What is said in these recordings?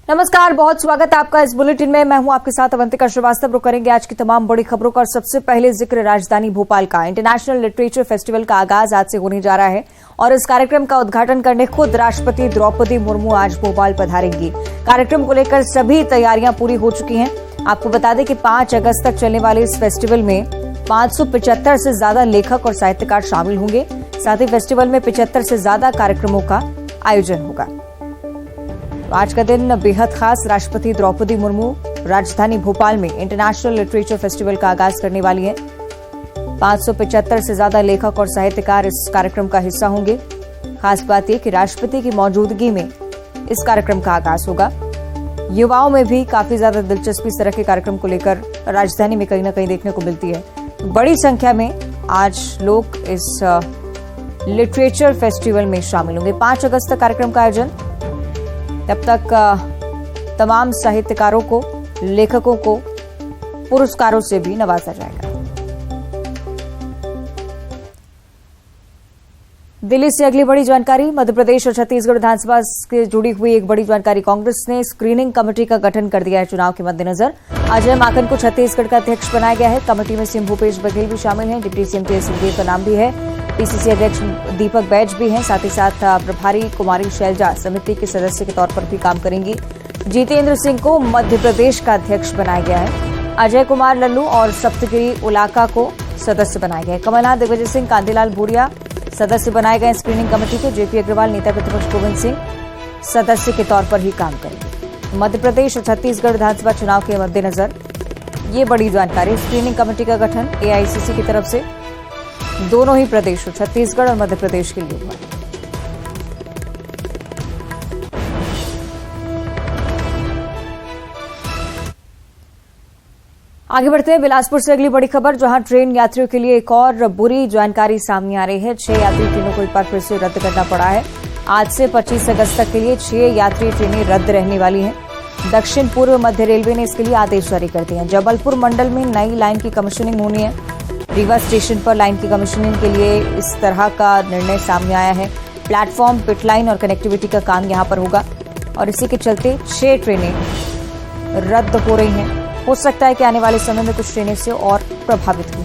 नमस्कार, बहुत स्वागत है आपका इस बुलेटिन में। मैं हूं आपके साथ अवंतिका श्रीवास्तव। रुक करेंगे आज की तमाम बड़ी खबरों का। सबसे पहले जिक्र राजधानी भोपाल का। इंटरनेशनल लिटरेचर फेस्टिवल का आगाज आज से होने जा रहा है और इस कार्यक्रम का उद्घाटन करने खुद राष्ट्रपति द्रौपदी मुर्मू आज भोपाल पधारेंगी। कार्यक्रम को लेकर सभी तैयारियां पूरी हो चुकी हैं। आपको बता दें कि 5 अगस्त तक चलने वाले इस फेस्टिवल में 575 से ज्यादा लेखक और साहित्यकार शामिल होंगे। साथ ही फेस्टिवल में 75 से ज्यादा कार्यक्रमों का आयोजन होगा। आज का दिन बेहद खास। राष्ट्रपति द्रौपदी मुर्मू राजधानी भोपाल में इंटरनेशनल लिटरेचर फेस्टिवल का आगाज करने वाली है। 575 से ज्यादा लेखक और साहित्यकार इस कार्यक्रम का हिस्सा होंगे। खास बात यह कि राष्ट्रपति की मौजूदगी में इस कार्यक्रम का आगाज होगा। युवाओं में भी काफी ज्यादा दिलचस्पी इस तरह के कार्यक्रम को लेकर राजधानी में कहीं ना कहीं देखने को मिलती है। बड़ी संख्या में आज लोग इस लिटरेचर फेस्टिवल में शामिल होंगे। 5 अगस्त तक कार्यक्रम का आयोजन। तब तक तमाम साहित्यकारों को, लेखकों को पुरस्कारों से भी नवाजा जाएगा। दिल्ली से अगली बड़ी जानकारी। मध्य प्रदेश और छत्तीसगढ़ विधानसभा से जुड़ी हुई एक बड़ी जानकारी। कांग्रेस ने स्क्रीनिंग कमेटी का गठन कर दिया है चुनाव के मद्देनजर। अजय माकन को छत्तीसगढ़ का अध्यक्ष बनाया गया है। कमेटी में सीएम भूपेश बघेल भी शामिल हैं। डिप्टी सीएम टीएस सिंहदेव का नाम भी है। पीसीसी अध्यक्ष दीपक बैज भी हैं। साथ ही साथ प्रभारी कुमारी शैलजा समिति के सदस्य के तौर पर भी काम करेंगी। जितेंद्र सिंह को मध्य प्रदेश का अध्यक्ष बनाया गया है। अजय कुमार लल्लू और सप्तगिरी उलाका को सदस्य बनाया गया है। कमलनाथ, दिग्विजय सिंह, कांतिलाल भूरिया सदस्य बनाए गए स्क्रीनिंग कमेटी के। जेपी अग्रवाल, नेता प्रतिपक्ष गोविंद सिंह सदस्य के तौर पर ही काम करेंगे। मध्य प्रदेश और छत्तीसगढ़ विधानसभा चुनाव के मद्देनजर ये बड़ी जानकारी। स्क्रीनिंग कमेटी का गठन एआईसीसी की तरफ से दोनों ही प्रदेशों, छत्तीसगढ़ और मध्य प्रदेश के लिए हुआ। आगे बढ़ते हैं बिलासपुर से अगली बड़ी खबर, जहां ट्रेन यात्रियों के लिए एक और बुरी जानकारी सामने आ रही है। 6 यात्री ट्रेनों को एक बार फिर से रद्द करना पड़ा है। आज से 25 अगस्त तक के लिए 6 यात्री ट्रेनें रद्द रहने वाली हैं। दक्षिण पूर्व मध्य रेलवे ने इसके लिए आदेश जारी कर दिए हैं। जबलपुर मंडल में नई लाइन की कमीशनिंग होनी है। रीवा स्टेशन पर लाइन की कमीशनिंग के लिए इस तरह का निर्णय सामने आया है। प्लेटफॉर्म, पिट लाइन और कनेक्टिविटी का काम यहां पर होगा और इसी के चलते 6 ट्रेनें रद्द हो रही हैं। हो सकता है कि आने वाले समय में कुछ ट्रेनें से और प्रभावित हुई।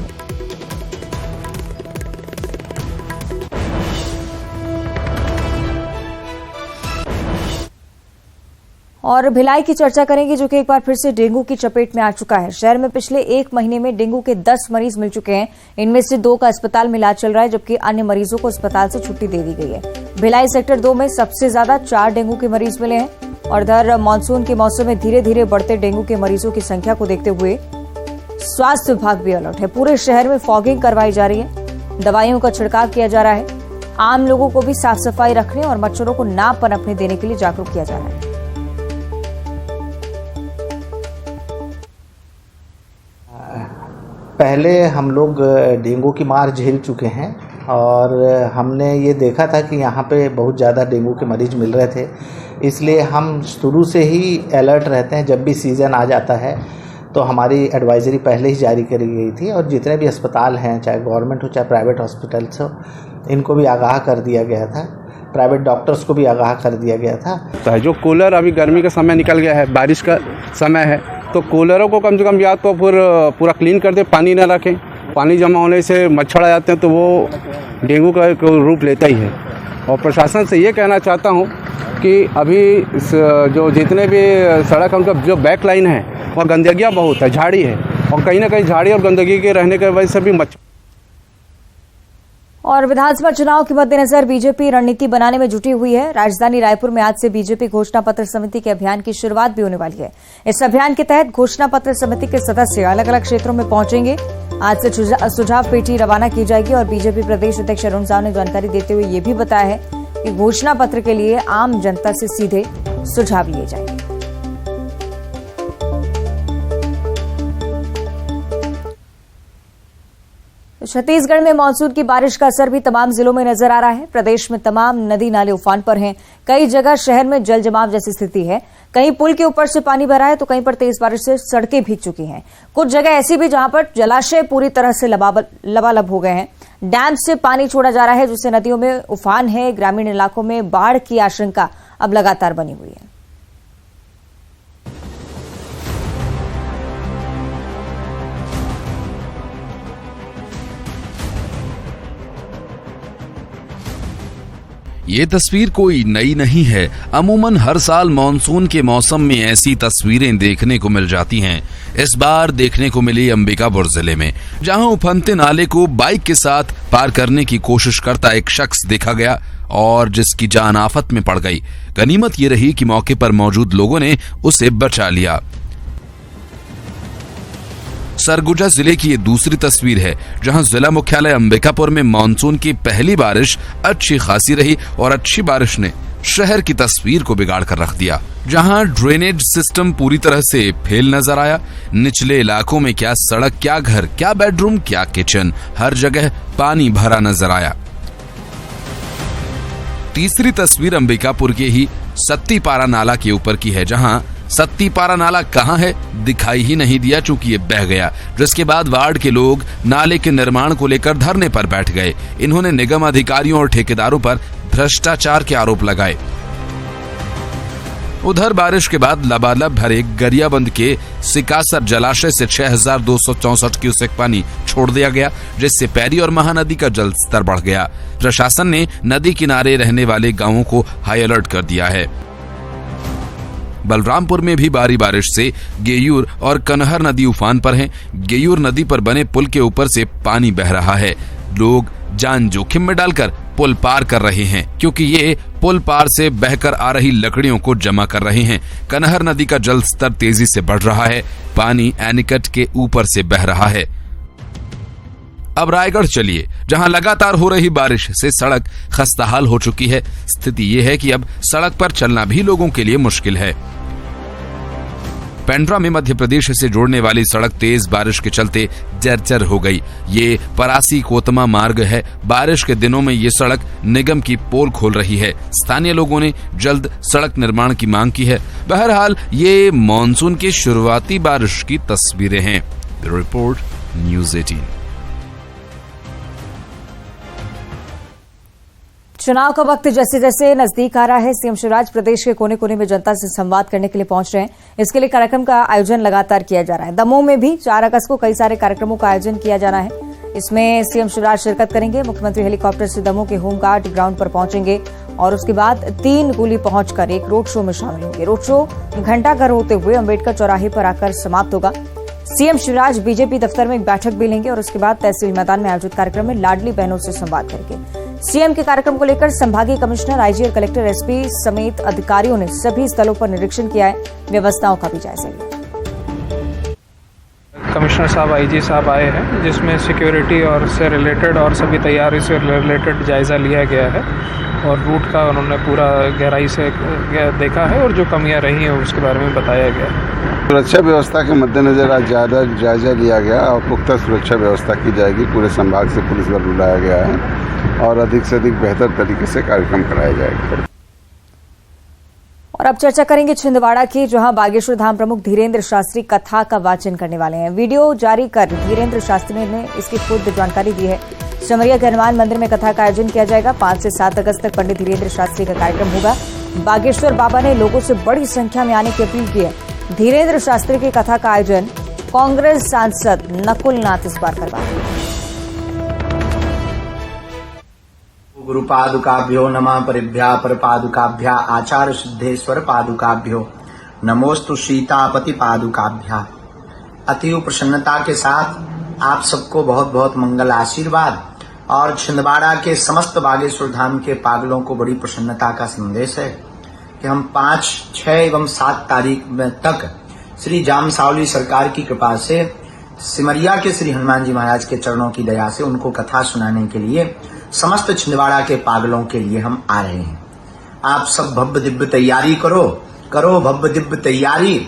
और भिलाई की चर्चा करेंगे, जो कि एक बार फिर से डेंगू की चपेट में आ चुका है। शहर में पिछले 1 महीने में डेंगू के 10 मरीज मिल चुके हैं। इनमें से 2 का अस्पताल में इलाज चल रहा है, जबकि अन्य मरीजों को अस्पताल से छुट्टी दे दी गई है। भिलाई सेक्टर 2 में सबसे ज्यादा 4 डेंगू के मरीज मिले हैं और इधर मानसून के मौसम में धीरे धीरे बढ़ते डेंगू के मरीजों की संख्या को देखते हुए स्वास्थ्य विभाग भी अलर्ट है। पूरे शहर में फॉगिंग करवाई जा रही है, दवाइयों का छिड़काव किया जा रहा है। आम लोगों को भी साफ सफाई रखने और मच्छरों को ना पनपने देने के लिए जागरूक किया जा रहा है। पहले हम लोग डेंगू की मार झेल चुके हैं और हमने ये देखा था कि यहाँ पे बहुत ज़्यादा डेंगू के मरीज मिल रहे थे। इसलिए हम शुरू से ही अलर्ट रहते हैं। जब भी सीज़न आ जाता है तो हमारी एडवाइजरी पहले ही जारी करी गई थी और जितने भी अस्पताल हैं, चाहे गवर्नमेंट हो चाहे प्राइवेट हॉस्पिटल्स हो, इनको भी आगाह कर दिया गया था। प्राइवेट डॉक्टर्स को भी आगाह कर दिया गया था। जो कूलर, अभी गर्मी का समय निकल गया है, बारिश का समय है, तो कूलरों को कम से कम या तो फिर पूरा क्लीन कर दे, पानी ना रखें। पानी जमा होने से मच्छर आ जाते हैं तो वो डेंगू का एक रूप लेता ही है। और प्रशासन से ये कहना चाहता हूँ कि अभी जो जितने भी सड़क उनका जो बैक लाइन है वहाँ गंदगियाँ बहुत है, झाड़ी है और कहीं ना कहीं झाड़ी और गंदगी के रहने की वजह से भी मच्छर। और विधानसभा चुनाव के मद्देनजर बीजेपी रणनीति बनाने में जुटी हुई है। राजधानी रायपुर में आज से बीजेपी घोषणा पत्र समिति के अभियान की शुरुआत भी होने वाली है। इस अभियान के तहत घोषणा पत्र समिति के सदस्य अलग अलग क्षेत्रों में पहुंचेंगे। आज से सुझाव पेटी रवाना की जाएगी और बीजेपी प्रदेश अध्यक्ष अरुण साव ने जानकारी देते हुए ये भी बताया है कि घोषणा पत्र के लिए आम जनता से सीधे सुझाव लिए जाएंगे। छत्तीसगढ़ में मानसून की बारिश का असर भी तमाम जिलों में नजर आ रहा है। प्रदेश में तमाम नदी नाले उफान पर हैं। कई जगह शहर में जल जमाव जैसी स्थिति है। कहीं पुल के ऊपर से पानी भरा है तो कहीं पर तेज बारिश से सड़कें भीग चुकी हैं। कुछ जगह ऐसी भी जहां पर जलाशय पूरी तरह से लबालब हो गए हैं। डैम से पानी छोड़ा जा रहा है, जिससे नदियों में उफान है। ग्रामीण इलाकों में बाढ़ की आशंका अब लगातार बनी हुई है। ये तस्वीर कोई नई नहीं है। अमूमन हर साल मॉनसून के मौसम में ऐसी तस्वीरें देखने को मिल जाती हैं। इस बार देखने को मिली अंबिकापुर जिले में, जहां उफनते नाले को बाइक के साथ पार करने की कोशिश करता एक शख्स देखा गया और जिसकी जान आफत में पड़ गई। गनीमत ये रही कि मौके पर मौजूद लोगों ने उसे बचा लिया। सरगुजा जिले की ये दूसरी तस्वीर है, जहां जिला मुख्यालय अंबिकापुर में मानसून की पहली बारिश अच्छी खासी रही और अच्छी बारिश ने शहर की तस्वीर को बिगाड़ कर रख दिया। जहां ड्रेनेज सिस्टम पूरी तरह से फेल नजर आया। निचले इलाकों में क्या सड़क, क्या घर, क्या बेडरूम, क्या किचन, हर जगह पानी भरा नजर आया। तीसरी तस्वीर अंबिकापुर के ही सत्तीपारा नाला के ऊपर की है, जहां सत्तीपारा नाला कहां है दिखाई ही नहीं दिया, चूंकि ये बह गया, जिसके बाद वार्ड के लोग नाले के निर्माण को लेकर धरने पर बैठ गए। इन्होंने निगम अधिकारियों और ठेकेदारों पर भ्रष्टाचार के आरोप लगाए। उधर बारिश के बाद लबालब भरे गरियाबंद के सिकासर जलाशय से 6264 क्यूसेक पानी छोड़ दिया गया, जिससे पैरी और महानदी का जल स्तर बढ़ गया। प्रशासन ने नदी किनारे रहने वाले गांवों को हाई अलर्ट कर दिया है। बलरामपुर में भी भारी बारिश से गेयूर और कनहर नदी उफान पर हैं। गेयूर नदी पर बने पुल के ऊपर से पानी बह रहा है। लोग जान जोखिम में डालकर पुल पार कर रहे हैं, क्योंकि ये पुल पार से बहकर आ रही लकड़ियों को जमा कर रहे हैं। कनहर नदी का जल स्तर तेजी से बढ़ रहा है। पानी एनीकट के ऊपर से बह रहा है। अब रायगढ़ चलिए, जहां लगातार हो रही बारिश से सड़क खस्ताहाल हो चुकी है। स्थिति यह है कि अब सड़क पर चलना भी लोगों के लिए मुश्किल है। पेंड्रा में मध्य प्रदेश से जोड़ने वाली सड़क तेज बारिश के चलते जर्जर हो गई। ये परासी कोतमा मार्ग है। बारिश के दिनों में ये सड़क निगम की पोल खोल रही है। स्थानीय लोगों ने जल्द सड़क निर्माण की मांग की है। बहरहाल ये मॉनसून की शुरुआती बारिश की तस्वीरें हैं। Report news 18। चुनाव का वक्त जैसे जैसे नजदीक आ रहा है, सीएम शिवराज प्रदेश के कोने कोने में जनता से संवाद करने के लिए पहुंच रहे हैं। इसके लिए कार्यक्रम का आयोजन लगातार किया जा रहा है। दमोह में भी 4 अगस्त को कई सारे कार्यक्रमों का आयोजन किया जाना है। इसमें सीएम शिवराज शिरकत करेंगे। मुख्यमंत्री हेलीकॉप्टर से दमोह के होमगार्ड ग्राउंड पर पहुंचेंगे और उसके बाद 3 गोली पहुंचकर एक रोड शो में शामिल होंगे। रोड शो घंटाघर होते हुए अम्बेडकर चौराहे पर आकर समाप्त होगा। सीएम शिवराज बीजेपी दफ्तर में एक बैठक भी लेंगे और उसके बाद तहसील मैदान में आयोजित कार्यक्रम में लाडली बहनों से संवाद करेंगे। सीएम के कार्यक्रम को लेकर संभागीय कमिश्नर, आईजी और कलेक्टर, एसपी समेत अधिकारियों ने सभी स्थलों पर निरीक्षण किया है। व्यवस्थाओं का भी जायजा लिया। कमिश्नर साहब, आईजी साहब आए हैं, जिसमें सिक्योरिटी और से रिलेटेड और सभी तैयारी से रिलेटेड जायजा लिया गया है और रूट का उन्होंने पूरा गहराई से देखा है और जो कमियां रही हैं उसके बारे में बताया गया है। सुरक्षा व्यवस्था के मद्देनजर आज ज़्यादा जायजा लिया गया और पुख्ता सुरक्षा व्यवस्था की जाएगी। पूरे संभाग से पुलिस बल बुलाया गया है और अधिक से अधिक बेहतर तरीके से कार्यक्रम कराया जाएगा। और अब चर्चा करेंगे छिंदवाड़ा की, जहां बागेश्वर धाम प्रमुख धीरेन्द्र शास्त्री कथा का वाचन करने वाले हैं। वीडियो जारी कर धीरेन्द्र शास्त्री ने इसकी खुद जानकारी दी है। सिमरिया के हनुमान मंदिर में कथा का आयोजन किया जाएगा। 5 से 7 अगस्त तक पंडित धीरेन्द्र शास्त्री का कार्यक्रम होगा। बागेश्वर बाबा ने लोगों से बड़ी संख्या में आने की अपील की है। धीरेन्द्र शास्त्री की कथा का आयोजन कांग्रेस सांसद नकुल नाथ इस बार करवाएंगे। गुरुपादुकाभ्यो नमः परिभ्या परपादुकाभ्या आचार्य सिद्धेश्वर पादुकाभ्यो नमोस्तु सीतापति पादुकाभ्या। अतीव प्रसन्नता के साथ आप सबको बहुत बहुत मंगल आशीर्वाद और छिंदवाड़ा के समस्त बागेश्वर धाम के पागलों को बड़ी प्रसन्नता का संदेश है कि हम 5, 6 एवं 7 तारीख में तक श्री जाम सावली सरकार की कृपा से सिमरिया के श्री हनुमान जी महाराज के चरणों की दया से उनको कथा सुनाने के लिए समस्त छिंदवाड़ा के पागलों के लिए हम आ रहे हैं। आप सब भव्य दिव्य तैयारी करो भव्य दिव्य तैयारी।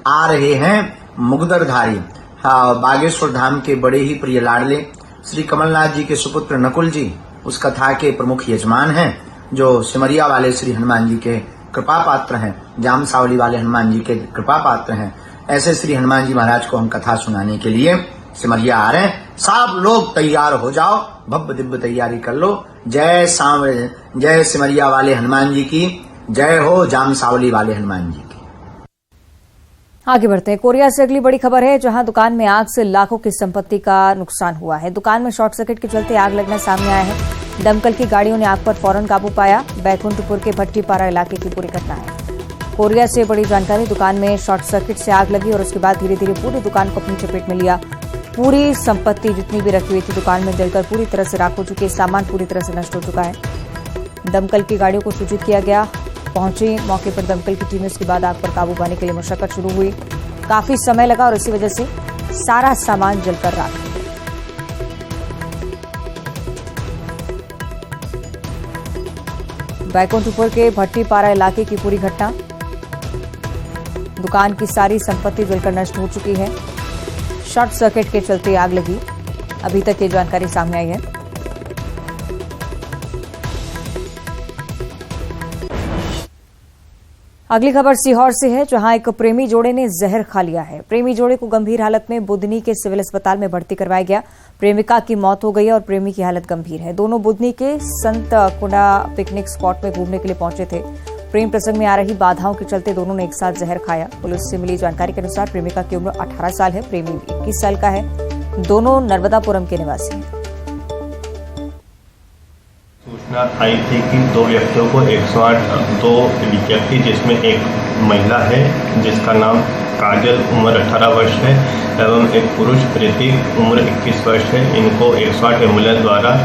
आ रहे हैं मुगदरधारी बागेश्वर धाम के बड़े ही प्रिय लाडले श्री कमलनाथ जी के सुपुत्र नकुल जी उस कथा के प्रमुख यजमान हैं, जो सिमरिया वाले श्री हनुमान जी के कृपा पात्र हैं, जाम सावली वाले हनुमान जी के कृपा पात्र हैं। ऐसे श्री हनुमान जी महाराज को हम कथा सुनाने के लिए सिमरिया आ रहे हैं। सब लोग तैयार हो जाओ, भव्य दिव्य तैयारी कर लो। जय सिमरिया वाले हनुमान जी की जय हो, जाम सावली वाले हनुमान जी की। आगे बढ़ते हैं। कोरिया से अगली बड़ी खबर है, जहां दुकान में आग से लाखों की संपत्ति का नुकसान हुआ है। दुकान में शॉर्ट सर्किट के चलते आग लगना सामने आया है। दमकल की गाड़ियों ने आग पर फौरन काबू पाया। बैकुंठपुर के भट्टीपारा इलाके की पूरी घटना है। कोरिया से बड़ी जानकारी, दुकान में शॉर्ट सर्किट से आग लगी और उसके बाद धीरे धीरे पूरी दुकान को अपनी चपेट में लिया। पूरी संपत्ति जितनी भी रखी हुई थी दुकान में जलकर पूरी तरह से राख हो चुकी है। सामान पूरी तरह से नष्ट हो चुका है। दमकल की गाड़ियों को सूचित किया गया। पहुंची मौके पर दमकल की टीम। इसके बाद आग पर काबू पाने के लिए मशक्कत शुरू हुई। काफी समय लगा और इसी वजह से सारा सामान जलकर राख। बैकुंठपुर के भट्टीपारा इलाके की पूरी घटना। दुकान की सारी संपत्ति जलकर नष्ट हो चुकी है। शॉर्ट सर्किट के चलते आग लगी, अभी तक ये जानकारी सामने आई है। अगली खबर सीहोर से है, जहां एक प्रेमी जोड़े ने जहर खा लिया है। प्रेमी जोड़े को गंभीर हालत में बुधनी के सिविल अस्पताल में भर्ती करवाया गया। प्रेमिका की मौत हो गई और प्रेमी की हालत गंभीर है। दोनों बुधनी के संत कुंडा पिकनिक स्पॉट में घूमने के लिए पहुंचे थे। प्रेम प्रसंग में आ रही बाधाओं के चलते दोनों ने एक साथ जहर खाया। पुलिस से मिली जानकारी के अनुसार प्रेमिका की उम्र 18 साल है, प्रेमी 21 साल का है। दोनों नर्मदापुरम के निवासी हैं। सूचना आई थी कि दो व्यक्तियों को 108 दो व्यक्ति जिसमें एक महिला है जिसका नाम काजल उम्र 18 वर्ष है एवं एक पुरुष प्रतीक उम्र 21 वर्ष है। इनको 108 एम्बुलेंस द्वारा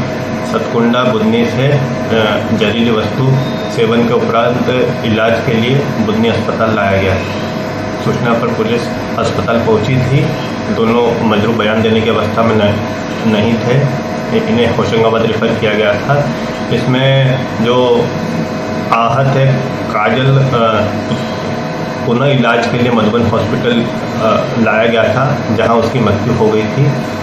सतकुंडा बुधनी से जहरीली वस्तु सेवन के उपरांत इलाज के लिए बुधनी अस्पताल लाया गया। सूचना पर पुलिस अस्पताल पहुंची थी। दोनों मजरूह बयान देने की अवस्था में नहीं थे। इन्हें होशंगाबाद रेफर किया गया था। इसमें जो आहत है काजल पुनः इलाज के लिए मधुबन हॉस्पिटल लाया गया था, जहां उसकी मृत्यु हो गई थी।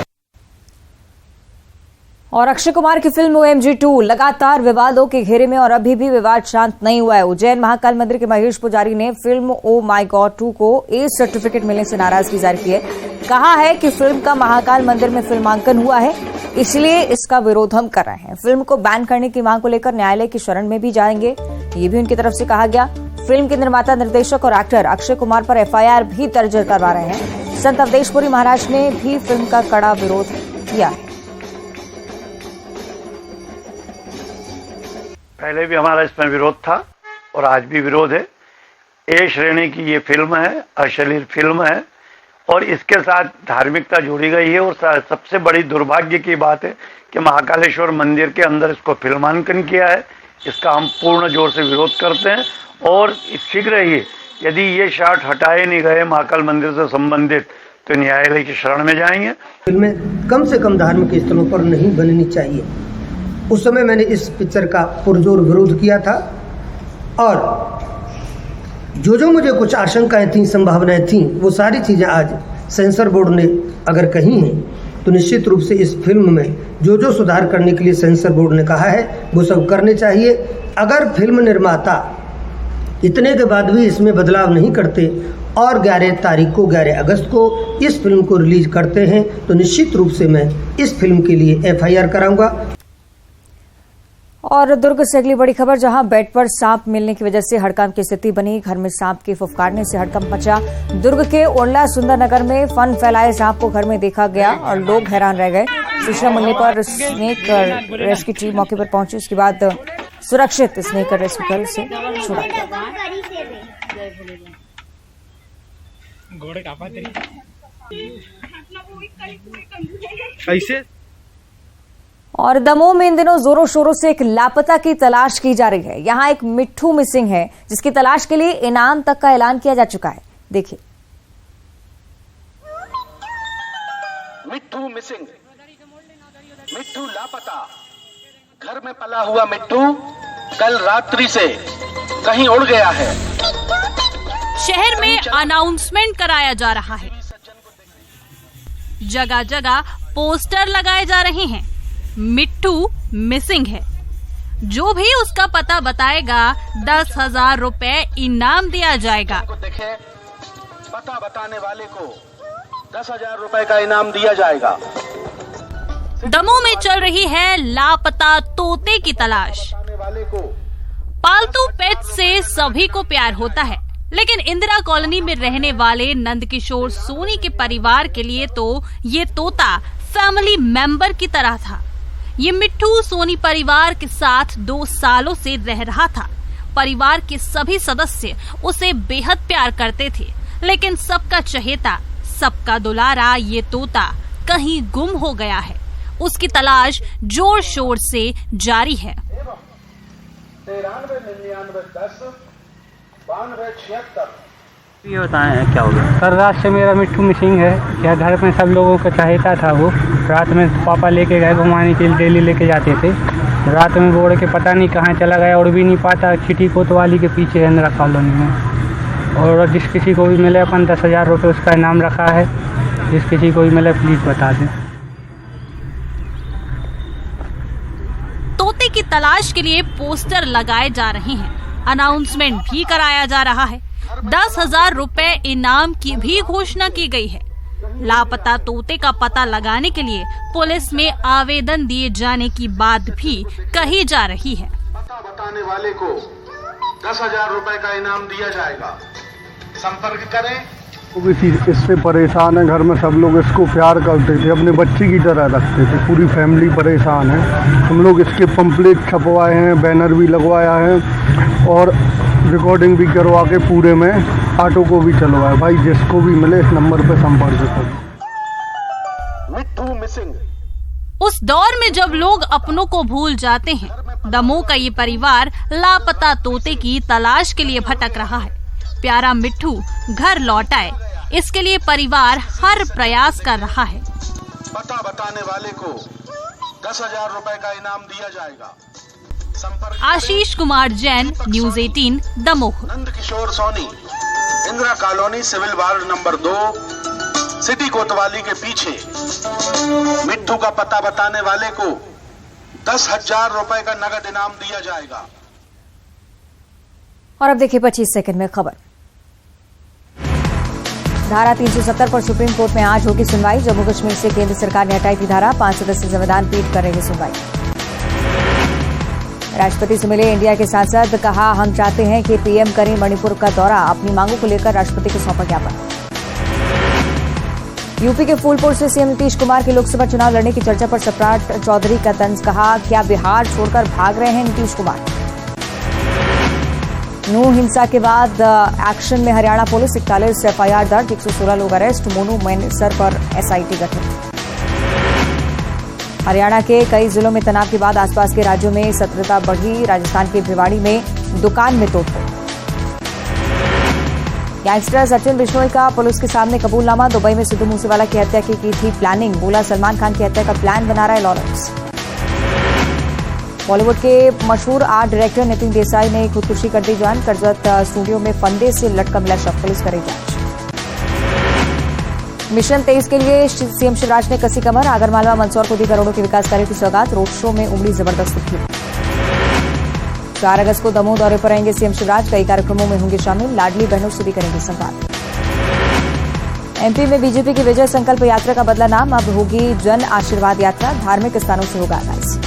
और अक्षय कुमार की फिल्म OMG 2 लगातार विवादों के घेरे में और अभी भी विवाद शांत नहीं हुआ है। उज्जैन महाकाल मंदिर के महेश पुजारी ने फिल्म ओ माई गॉड 2 को ए सर्टिफिकेट मिलने से नाराजगी जाहिर की है। कहा है कि फिल्म का महाकाल मंदिर में फिल्मांकन हुआ है, इसलिए इसका विरोध हम कर रहे हैं। फिल्म को बैन करने की मांग को लेकर न्यायालय की शरण में भी जाएंगे, ये भी उनकी तरफ से कहा गया। फिल्म के निर्माता, निर्देशक और एक्टर अक्षय कुमार पर FIR भी दर्ज करवा रहे हैं। संत अवधेशपुरी महाराज ने भी फिल्म का कड़ा विरोध किया है। पहले भी हमारा इसमें विरोध था और आज भी विरोध है। ए श्रेणी की ये फिल्म है, अश्लील फिल्म है और इसके साथ धार्मिकता जोड़ी गई है। और सबसे बड़ी दुर्भाग्य की बात है कि महाकालेश्वर मंदिर के अंदर इसको फिल्मांकन किया है। इसका हम पूर्ण जोर से विरोध करते हैं और शीघ्र ही यदि ये शॉट हटाए नहीं गए महाकाल मंदिर से संबंधित तो न्यायालय की शरण में जाएंगे। फिल्में कम से कम धार्मिक स्थलों पर नहीं बननी चाहिए। उस समय मैंने इस पिक्चर का पुरजोर विरोध किया था और जो मुझे कुछ आशंकाएं थीं, संभावनाएं थीं, वो सारी चीज़ें आज सेंसर बोर्ड ने अगर कही हैं तो निश्चित रूप से इस फिल्म में जो सुधार करने के लिए सेंसर बोर्ड ने कहा है वो सब करने चाहिए। अगर फिल्म निर्माता इतने के बाद भी इसमें बदलाव नहीं करते और 11 अगस्त को इस फिल्म को रिलीज करते हैं तो निश्चित रूप से मैं इस फिल्म के लिए FIR कराऊंगा। और दुर्ग से अगली बड़ी खबर, जहां बेड पर सांप मिलने की वजह से हड़कंप की स्थिति बनी। घर में सांप के फुफकारने से हड़कंप मचा। दुर्ग के ओरला सुंदर नगर में फन फैलाए सांप को घर में देखा गया और लोग हैरान रह गए। सूचना मिलने पर स्नेक रेस्क्यू टीम मौके पर पहुंची। उसके बाद सुरक्षित स्नेक रेस्क्यू कर उसे छुड़ा दिया। और दमोह में इन दिनों जोरों शोरों से एक लापता की तलाश की जा रही है। यहाँ एक मिट्ठू मिसिंग है, जिसकी तलाश के लिए इनाम तक का ऐलान किया जा चुका है। देखिए। मिट्ठू मिसिंग, मिट्ठू लापता। घर में पला हुआ मिट्ठू कल रात्रि से कहीं उड़ गया है। शहर में अनाउंसमेंट कराया जा रहा है, जगह जगह पोस्टर लगाए जा रहे हैं। मिट्ठू मिसिंग है, जो भी उसका पता बताएगा 10,000 रुपए इनाम दिया जाएगा। पता बताने वाले को 10,000 रुपए का इनाम दिया जाएगा। दमोह में चल रही है लापता तोते की तलाश। पालतू पेट से सभी को प्यार होता है, लेकिन इंदिरा कॉलोनी में रहने वाले नंदकिशोर सोनी के परिवार के लिए तो ये तोता फैमिली मेंबर की तरह था। ये मिट्ठू सोनी परिवार के साथ 2 सालों से रह रहा था। परिवार के सभी सदस्य उसे बेहद प्यार करते थे, लेकिन सबका चहेता, सबका दुलारा ये तोता कहीं गुम हो गया है। उसकी तलाश जोर शोर से जारी है। 93 बताएं क्या हो गया? कल रात से मेरा मिट्ठू मिसिंग है। क्या घर में सब लोगों का चाहता था वो। रात में पापा लेके गए घुमाने के लिए, डेली लेके जाते थे। रात में बोल के पता नहीं कहाँ चला गया और भी नहीं पाता। चिट्ठी कोतवाली के पीछे है इंदिरा कॉलोनी में। और जिस किसी को भी मिले अपन 10,000 रुपये उसका इनाम रखा है। जिस किसी को भी मिले प्लीज बता दें। तोते की तलाश के लिए पोस्टर लगाए जा रहे हैं, अनाउंसमेंट भी कराया जा रहा है। 10,000 रुपए इनाम की भी घोषणा की गई है। लापता तोते का पता लगाने के लिए पुलिस में आवेदन दिए जाने की बात भी कही जा रही है। पता बताने वाले को 10,000 रुपए का इनाम दिया जाएगा। संपर्क करें। वो भी इससे परेशान है। घर में सब लोग इसको प्यार करते थे, अपने बच्चे की तरह रखते थे। पूरी फैमिली परेशान है। हम लोग इसके पंपलेट छपवाए हैं, बैनर भी लगवाया है और रिकॉर्डिंग भी करवा के पूरे में ऑटो को भी चलवाया। भाई जिसको भी मिले इस नंबर पर संपर्क करें। मिट्ठू मिसिंग। उस दौर में जब लोग अपनों को भूल जाते हैं, दमोह का ये परिवार लापता तोते की तलाश के लिए भटक रहा है। प्यारा मिट्ठू घर लौट आए, इसके लिए परिवार हर प्रयास कर रहा है। पता बताने वाले को 10,000 रुपए का इनाम दिया जाएगा। Ashish Kumar Jain, news 18 Damoh. Nand Kishore Soni, Indira colony, civil ward number 2, city Kotwali के पीछे। मिट्ठू का पता बताने वाले को 10,000 रुपए का नगद इनाम दिया जाएगा। और अब देखिए 25 सेकंड में खबर। धारा 370 पर सुप्रीम कोर्ट में आज होगी सुनवाई। जम्मू कश्मीर से केंद्र सरकार ने हटाई थी धारा। 5 सदस्यीय संविधान पीठ कर रही सुनवाई। राष्ट्रपति से मिले इंडिया के सांसद, कहा हम चाहते हैं कि पीएम करें मणिपुर का दौरा। अपनी मांगों को लेकर राष्ट्रपति को सौंपा ज्ञापन। यूपी के फूलपुर से सीएम नीतीश कुमार के लोकसभा चुनाव लड़ने की चर्चा पर सम्राट चौधरी का तंज, कहा क्या बिहार छोड़कर भाग रहे हैं नीतीश कुमार। नूह हिंसा के बाद एक्शन में हरियाणा पुलिस, 41 एफआईआर दर्ज, 116 लोग अरेस्ट। मोनू मैनेसर पर एसआईटी गठित। हरियाणा के कई जिलों में तनाव के बाद आसपास के राज्यों में सतर्कता बढ़ी। राजस्थान के भिवाड़ी में दुकान में तोड़फोड़। गैंगस्टर सचिन बिश्नोई का पुलिस के सामने कबूलनामा। दुबई में सिद्धू मूसेवाला की हत्या की थी प्लानिंग, बोला सलमान खान की हत्या का प्लान बना रहा है लॉरेंस। बॉलीवुड के मशहूर आर्ट डायरेक्टर नितिन देसाई ने खुदकुशी कर दी जान। करजत स्टूडियो में फंदे से लटका मिला शव, पुलिस करे जांच। मिशन 23 के लिए सीएम शिवराज ने कसी कमर। आगरमालवा मंदसौर को दी करोड़ों के विकास कार्यों की सौगात। रोड शो में उमड़ी जबरदस्त भीड़। 4 अगस्त को दमोह दौरे पर आएंगे सीएम शिवराज। कई कार्यक्रमों में होंगे शामिल। लाडली बहनों से भी करेंगे संवाद। एमपी में बीजेपी की विजय संकल्प यात्रा का बदला नाम, अब होगी जन आशीर्वाद यात्रा। धार्मिक स्थानों से होगा आगाज।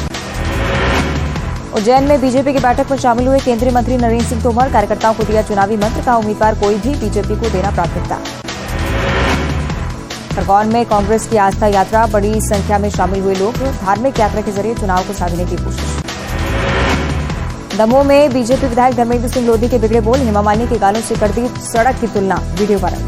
उज्जैन में बीजेपी की बैठक में शामिल हुए केंद्रीय मंत्री नरेंद्र सिंह तोमर। कार्यकर्ताओं को दिया चुनावी मंत्र, कहा उम्मीदवार कोई भी बीजेपी को देना प्राथमिकता। खरगोन में कांग्रेस की आस्था यात्रा, बड़ी संख्या में शामिल हुए लोग। धार्मिक यात्रा के जरिए चुनाव को साधने की कोशिश। दमोह में बीजेपी विधायक धर्मेंद्र सिंह लोधी के बिगड़े बोल, हेमा मालिनी के गालों से कर दी सड़क की तुलना, वीडियो वायरल।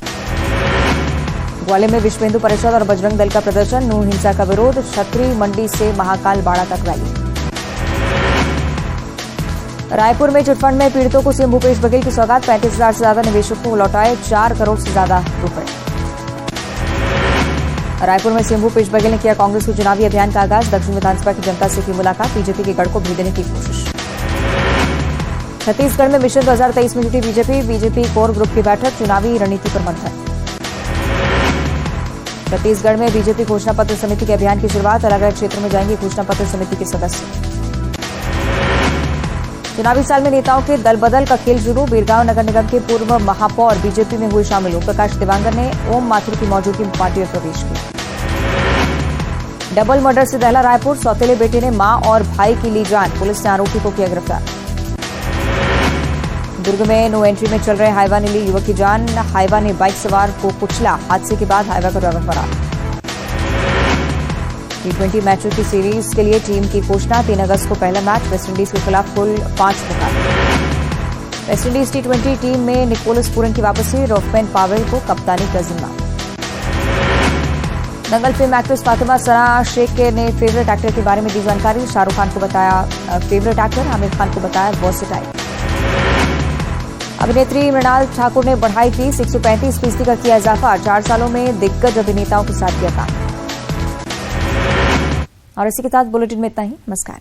ग्वालियर में विश्व हिंदू परिषद और बजरंग दल का प्रदर्शन, नूह हिंसा का विरोध। छतरी मंडी से महाकाल बाड़ा तक रैली। रायपुर में चिटफंड में पीड़ितों को सीएम भूपेश बघेल की सौगात। 35,000 से ज्यादा निवेशकों को लौटाए 4 करोड़ से ज्यादा रुपए। रायपुर में सीएम भूपेश बघेल ने किया कांग्रेस के चुनावी अभियान का आगाज। दक्षिण विधानसभा की जनता से की मुलाकात। बीजेपी के गढ़ को भेजने की कोशिश। छत्तीसगढ़ में मिशन 2023 में जुटी बीजेपी कोर ग्रुप की बैठक। चुनावी रणनीति पर मंथन। छत्तीसगढ़ में बीजेपी घोषणा पत्र समिति के अभियान की शुरुआत। अलग अलग क्षेत्रों में जाएंगे घोषणा पत्र समिति के सदस्य। चुनावी साल में नेताओं के दल बदल का खेल शुरू। बीरगांव नगर निगम के पूर्व महापौर बीजेपी में हुए शामिल। ओम प्रकाश देवांगन ने ओम माथुर की मौजूदगी में पार्टी में प्रवेश किया। डबल मर्डर से दहला रायपुर। सौतेले बेटे ने मां और भाई की ली जान। पुलिस ने आरोपी को किया गिरफ्तार। दुर्ग में नो एंट्री में चल रहे हाईवा ने ली युवक की जान। हाईवा ने बाइक सवार को कुचला। हादसे के बाद हाईवा का ड्राइवर फरार। T20 मैचों की सीरीज के लिए टीम की घोषणा। 3 अगस्त को पहला मैच वेस्टइंडीज के खिलाफ कुल 5 मुकाबले। वेस्टइंडीज T20 टीम में निकोलस पूरन की वापसी, रोफमैन पावेल को कप्तानी का जिम्मा। दंगल फिल्म एक्ट्रेस फातिमा सना शेख ने फेवरेट एक्टर के बारे में दी जानकारी। शाहरुख खान को बताया फेवरेट एक्टर, आमिर खान को बताया वर्सेटाइल। अभिनेत्री मृणाल ठाकुर ने बढ़ाई फीस, 135% का किया इजाफा। 4 सालों में दिग्गज अभिनेताओं के साथ किया काम। और इसी के साथ बुलेटिन में इतना ही। नमस्कार।